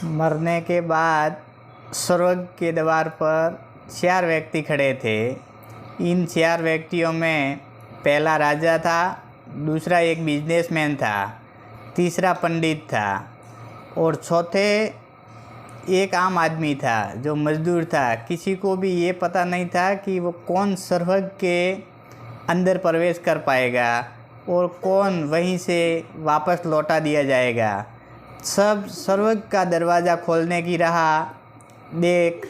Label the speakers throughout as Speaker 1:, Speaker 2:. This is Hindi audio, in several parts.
Speaker 1: मरने के बाद स्वर्ग के द्वार पर 4 व्यक्ति खड़े थे। इन 4 व्यक्तियों में पहला राजा था, दूसरा एक बिजनेसमैन था, तीसरा पंडित था और चौथे एक आम आदमी था जो मजदूर था। किसी को भी ये पता नहीं था कि वो कौन स्वर्ग के अंदर प्रवेश कर पाएगा और कौन वहीं से वापस लौटा दिया जाएगा। सब स्वर्ग का दरवाज़ा खोलने की राह देख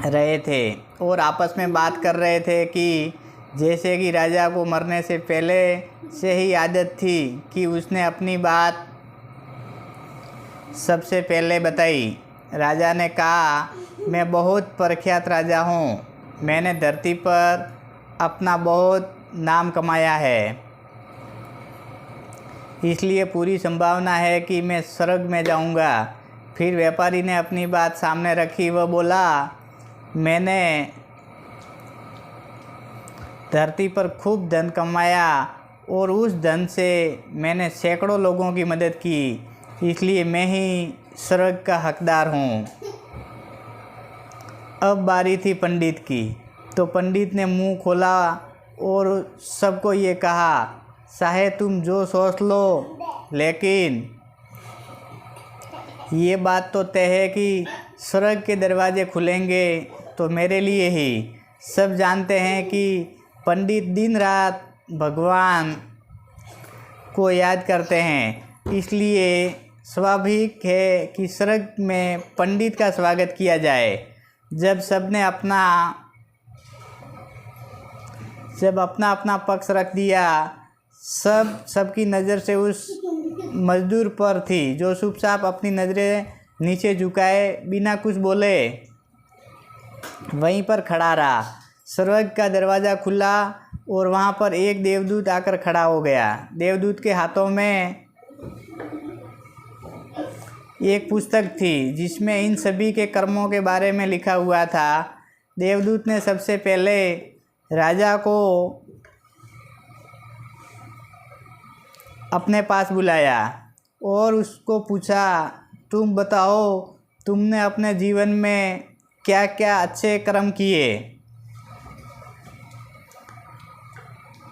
Speaker 1: रहे थे और आपस में बात कर रहे थे कि जैसे कि राजा को मरने से पहले से ही आदत थी कि उसने अपनी बात सबसे पहले बताई। राजा ने कहा, मैं बहुत प्रख्यात राजा हूँ, मैंने धरती पर अपना बहुत नाम कमाया है, इसलिए पूरी संभावना है कि मैं स्वर्ग में जाऊंगा। फिर व्यापारी ने अपनी बात सामने रखी। वह बोला, मैंने धरती पर खूब धन कमाया और उस धन से मैंने सैकड़ों लोगों की मदद की, इसलिए मैं ही स्वर्ग का हकदार हूँ। अब बारी थी पंडित की, तो पंडित ने मुंह खोला और सबको ये कहा, चाहे तुम जो सोच लो, लेकिन ये बात तो तय है कि स्वर्ग के दरवाजे खुलेंगे तो मेरे लिए ही। सब जानते हैं कि पंडित दिन रात भगवान को याद करते हैं, इसलिए स्वाभाविक है कि स्वर्ग में पंडित का स्वागत किया जाए। जब अपना अपना पक्ष रख दिया, सबकी नज़र से उस मजदूर पर थी जो चुपचाप अपनी नज़रें नीचे झुकाए बिना कुछ बोले वहीं पर खड़ा रहा। स्वर्ग का दरवाज़ा खुला और वहाँ पर एक देवदूत आकर खड़ा हो गया। देवदूत के हाथों में एक पुस्तक थी जिसमें इन सभी के कर्मों के बारे में लिखा हुआ था। देवदूत ने सबसे पहले राजा को अपने पास बुलाया और उसको पूछा, तुम बताओ, तुमने अपने जीवन में क्या क्या अच्छे कर्म किए?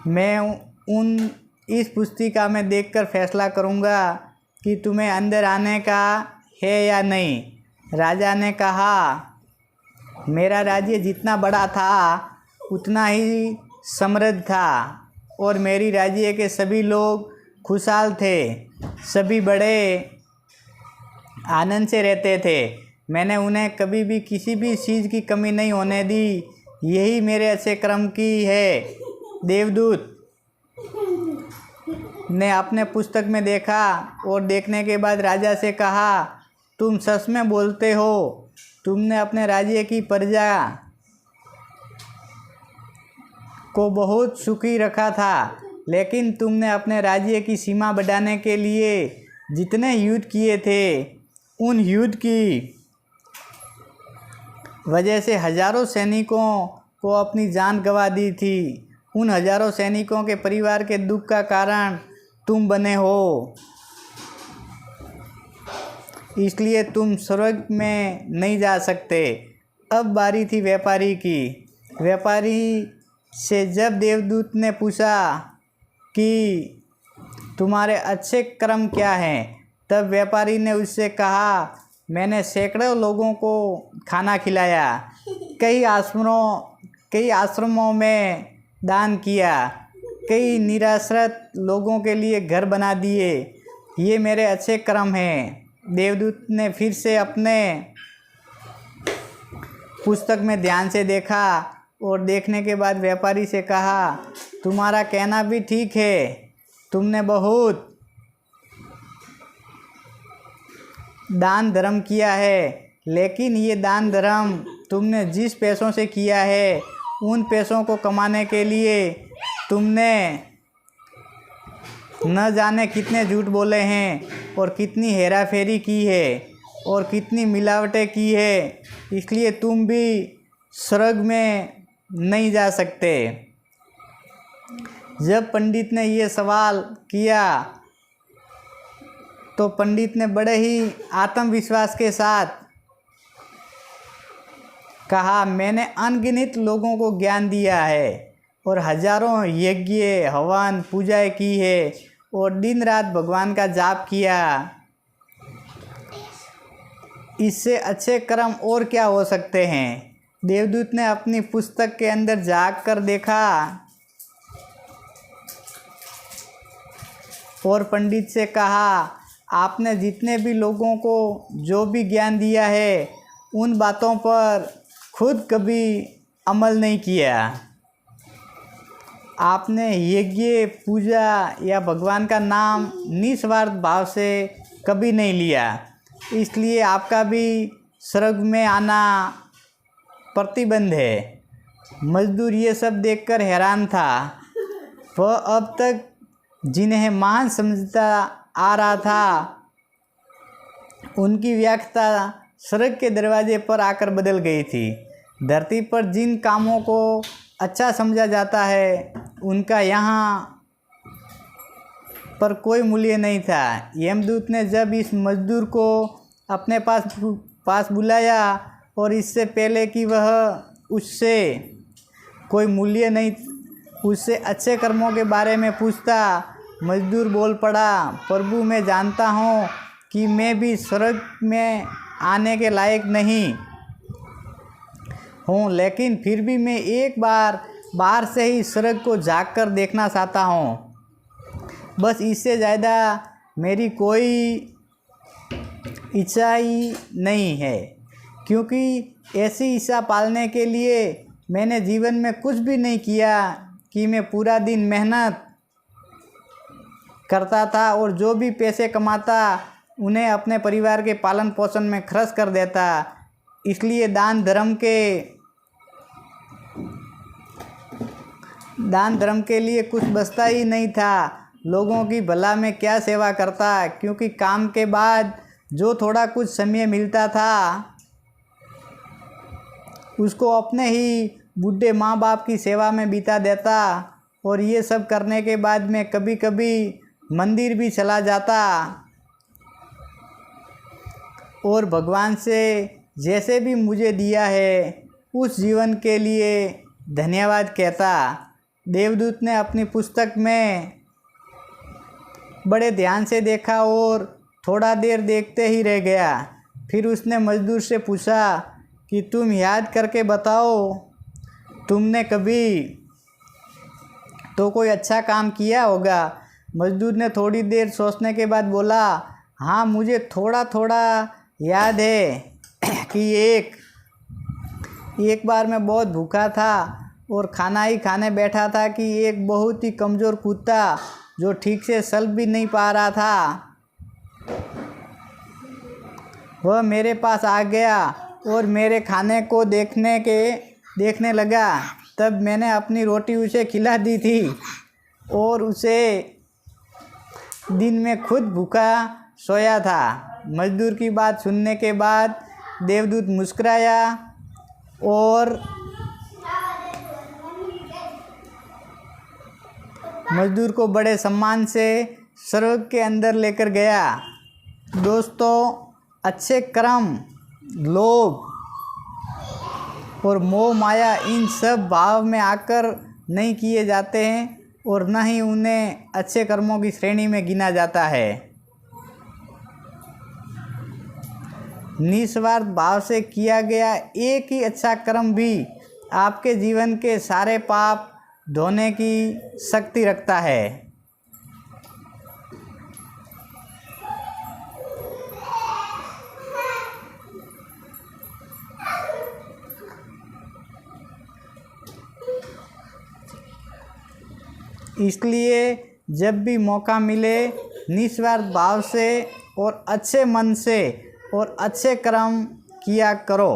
Speaker 1: मैं इस पुस्तिका में देखकर फैसला करूँगा कि तुम्हें अंदर आने का है या नहीं। राजा ने कहा, मेरा राज्य जितना बड़ा था उतना ही समृद्ध था और मेरी राज्य के सभी लोग खुशहाल थे, सभी बड़े आनंद से रहते थे। मैंने उन्हें कभी भी किसी भी चीज़ की कमी नहीं होने दी। यही मेरे अच्छे कर्म की है। देवदूत ने अपने पुस्तक में देखा और देखने के बाद राजा से कहा, तुम सच में बोलते हो? तुमने अपने राज्य की प्रजा को बहुत सुखी रखा था, लेकिन तुमने अपने राज्य की सीमा बढ़ाने के लिए जितने युद्ध किए थे, उन युद्ध की वजह से हजारों सैनिकों को अपनी जान गंवा दी थी। उन हजारों सैनिकों के परिवार के दुख का कारण तुम बने हो, इसलिए तुम स्वर्ग में नहीं जा सकते। अब बारी थी व्यापारी की। व्यापारी से जब देवदूत ने पूछा कि तुम्हारे अच्छे कर्म क्या हैं, तब व्यापारी ने उससे कहा, मैंने सैकड़ों लोगों को खाना खिलाया, कई आश्रमों में दान किया, कई निराश्रित लोगों के लिए घर बना दिए। ये मेरे अच्छे कर्म हैं। देवदूत ने फिर से अपने पुस्तक में ध्यान से देखा और देखने के बाद व्यापारी से कहा, तुम्हारा कहना भी ठीक है, तुमने बहुत दान धर्म किया है, लेकिन ये दान धर्म तुमने जिस पैसों से किया है, उन पैसों को कमाने के लिए तुमने न जाने कितने झूठ बोले हैं और कितनी हेरा फेरी की है और कितनी मिलावटें की है, इसलिए तुम भी स्वर्ग में नहीं जा सकते। जब पंडित ने ये सवाल किया तो पंडित ने बड़े ही आत्मविश्वास के साथ कहा, मैंने अनगिनत लोगों को ज्ञान दिया है और हजारों यज्ञ हवन पूजाएं की है और दिन रात भगवान का जाप किया। इससे अच्छे कर्म और क्या हो सकते हैं। देवदूत ने अपनी पुस्तक के अंदर झांक कर देखा और पंडित से कहा, आपने जितने भी लोगों को जो भी ज्ञान दिया है उन बातों पर खुद कभी अमल नहीं किया। आपने यज्ञ पूजा या भगवान का नाम निस्वार्थ भाव से कभी नहीं लिया, इसलिए आपका भी स्वर्ग में आना प्रतिबंध है। मजदूर ये सब देखकर हैरान था। वह अब तक जिन्हें महान समझता आ रहा था, उनकी व्याख्या स्वर्ग के दरवाजे पर आकर बदल गई थी। धरती पर जिन कामों को अच्छा समझा जाता है उनका यहाँ पर कोई मूल्य नहीं था। यमदूत ने जब इस मजदूर को अपने पास बुलाया और इससे पहले कि वह उससे कोई मूल्य नहीं, उससे अच्छे कर्मों के बारे में पूछता, मजदूर बोल पड़ा, प्रभु मैं जानता हूँ कि मैं भी स्वर्ग में आने के लायक नहीं हूँ, लेकिन फिर भी मैं एक बार बाहर से ही स्वर्ग को झांक कर देखना चाहता हूँ। बस इससे ज़्यादा मेरी कोई इच्छा ही नहीं है, क्योंकि ऐसी इच्छा पालने के लिए मैंने जीवन में कुछ भी नहीं किया कि मैं पूरा दिन मेहनत करता था और जो भी पैसे कमाता उन्हें अपने परिवार के पालन पोषण में खर्च कर देता। इसलिए दान धर्म के लिए कुछ बचता ही नहीं था। लोगों की भला में क्या सेवा करता, क्योंकि काम के बाद जो थोड़ा कुछ समय मिलता था उसको अपने ही बूढ़े माँ बाप की सेवा में बिता देता। और ये सब करने के बाद मैं कभी कभी मंदिर भी चला जाता और भगवान से जैसे भी मुझे दिया है उस जीवन के लिए धन्यवाद कहता। देवदूत ने अपनी पुस्तक में बड़े ध्यान से देखा और थोड़ा देर देखते ही रह गया। फिर उसने मजदूर से पूछा कि तुम याद करके बताओ, तुमने कभी तो कोई अच्छा काम किया होगा। मजदूर ने थोड़ी देर सोचने के बाद बोला, हाँ मुझे थोड़ा थोड़ा याद है कि एक बार मैं बहुत भूखा था और खाना ही खाने बैठा था कि एक बहुत ही कमज़ोर कुत्ता जो ठीक से चल भी नहीं पा रहा था, वह मेरे पास आ गया और मेरे खाने को देखने लगा। तब मैंने अपनी रोटी उसे खिला दी थी और उसे दिन में खुद भूखा सोया था। मजदूर की बात सुनने के बाद देवदूत मुस्कुराया और मजदूर को बड़े सम्मान से स्वर्ग के अंदर लेकर गया। दोस्तों, अच्छे कर्म, लोभ और मोह माया इन सब भाव में आकर नहीं किए जाते हैं और न ही उन्हें अच्छे कर्मों की श्रेणी में गिना जाता है। निस्वार्थ भाव से किया गया एक ही अच्छा कर्म भी आपके जीवन के सारे पाप धोने की शक्ति रखता है। इसलिए जब भी मौका मिले निस्वार्थ भाव से और अच्छे मन से और अच्छे कर्म किया करो।